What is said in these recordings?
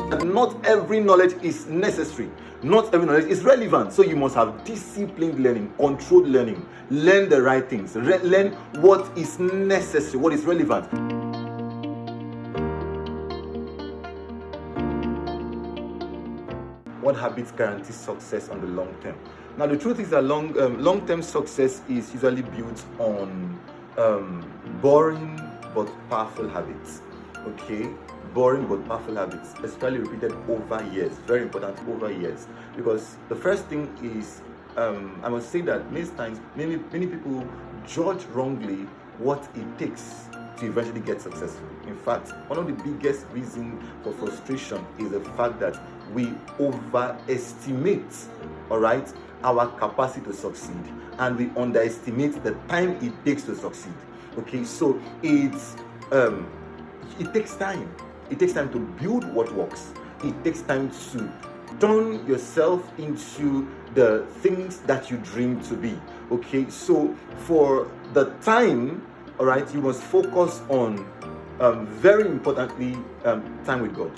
Not every knowledge is necessary. Not every knowledge is relevant. So you must have disciplined learning, controlled learning, learn the right things, learn what is necessary, what is relevant. What habits guarantee success on the long term? Now, the truth is that long-term success is usually built on boring but powerful habits. Okay, boring but powerful habits, especially repeated over years. Very important, over years. Because the first thing is, I must say that many people judge wrongly what it takes to eventually get successful. In fact, one of the biggest reasons for frustration is the fact that we overestimate, all right, our capacity to succeed, and we underestimate the time it takes to succeed. Okay, so it takes time. It takes time to build what works. It takes time to turn yourself into the things that you dream to be. Okay, so for the time, all right, you must focus on, very importantly, time with God.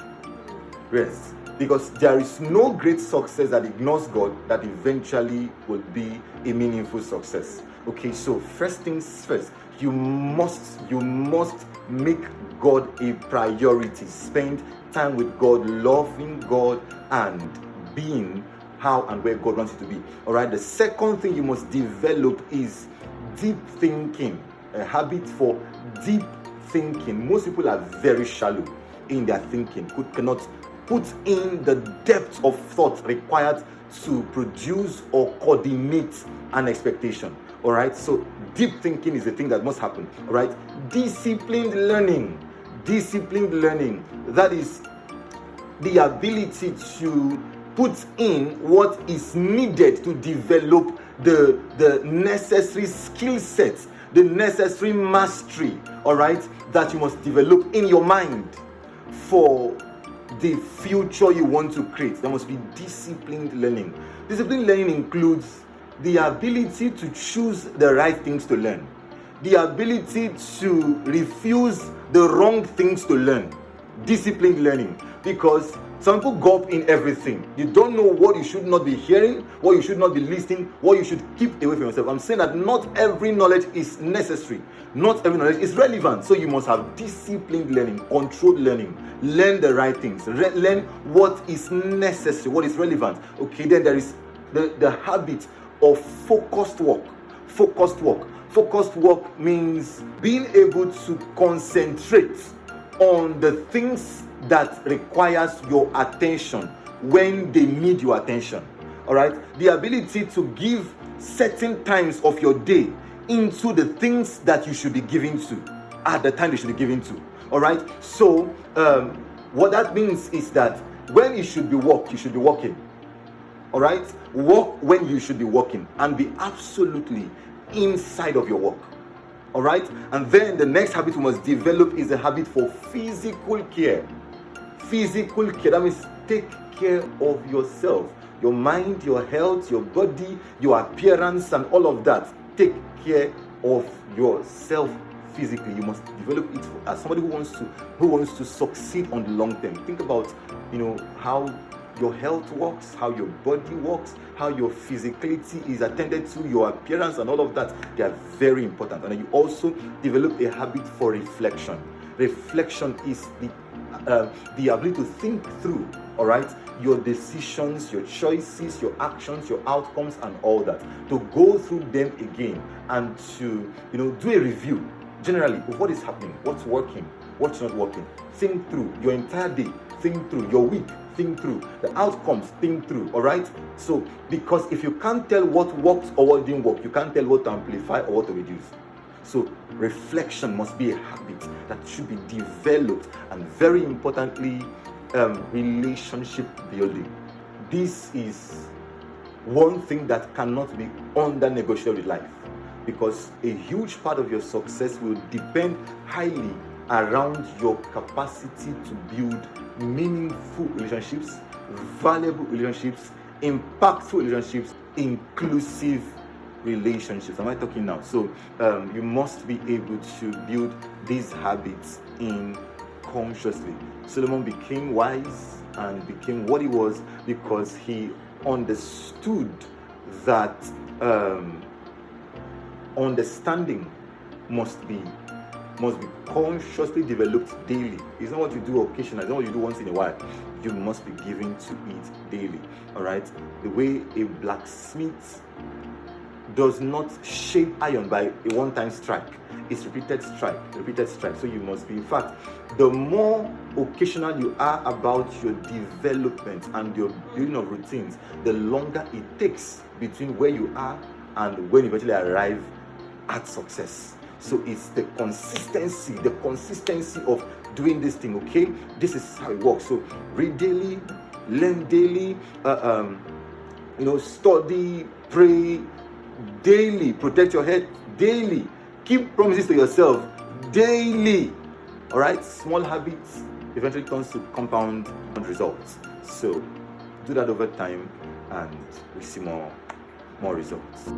Rest. Because there is no great success that ignores God that eventually will be a meaningful success. Okay, so first things first, you must make God a priority. Spend time with God, loving God, and being how and where God wants you to be. All right, the second thing you must develop is deep thinking, a habit for deep thinking. Most people are very shallow in their thinking, cannot put in the depth of thought required to produce or coordinate an expectation. All right, so deep thinking is the thing that must happen. All right, disciplined learning, that is the ability to put in what is needed to develop the necessary skill sets, the necessary mastery, all right, that you must develop in your mind for the future you want to create. There must be disciplined learning. Disciplined learning includes the ability to choose the right things to learn, the ability to refuse the wrong things to learn. Disciplined learning, because some people go up in everything. You don't know what you should not be hearing, what you should not be listening, what you should keep away from yourself. I'm saying that not every knowledge is necessary. Not every knowledge is relevant. So you must have disciplined learning, controlled learning, learn the right things, learn what is necessary, what is relevant. Okay, then there is the habit of focused work. Focused work means being able to concentrate on the things that requires your attention when they need your attention. All right, the ability to give certain times of your day into the things that you should be giving to at the time they should be given to. All right, so what that means is that when you should be work, you should be working. All right, work when you should be working, and be absolutely inside of your work. All right, and then the next habit we must develop is the habit for physical care. Physical care, that means take care of yourself, your mind, your health, your body, your appearance, and all of that. Take care of yourself physically. You must develop it as somebody who wants to succeed on the long term. Think about, how your health works, how your body works, how your physicality is attended to, your appearance, and all of that. They are very important. And then you also develop a habit for reflection. Reflection is the ability to think through, all right, your decisions, your choices, your actions, your outcomes, and all that. To go through them again and to do a review generally of what is happening, what's working, what's not working. Think through your entire day. Think through your week. Think through the outcomes. Think through. All right. So because if you can't tell what worked or what didn't work, you can't tell what to amplify or what to reduce. So reflection must be a habit that should be developed, and very importantly, relationship building. This is one thing that cannot be under-negotiated with life, because a huge part of your success will depend highly around your capacity to build meaningful relationships, valuable relationships, impactful relationships, inclusive relationships. Am I talking now? So you must be able to build these habits in consciously. Solomon became wise and became what he was because he understood that understanding must be consciously developed daily. It's not what you do occasionally, it's not what you do once in a while. You must be given to it daily. All right. The way a blacksmith does not shape iron by a one-time strike. It's repeated strike. So you must be, in fact, the more occasional you are about your development and your building of routines, the longer it takes between where you are and when you eventually arrive at success. So it's the consistency of doing this thing, okay? This is how it works. So read daily, learn daily, study, pray daily, protect your head daily, keep promises to yourself daily. All right, small habits eventually turns to compound results. So do that over time and we see more results.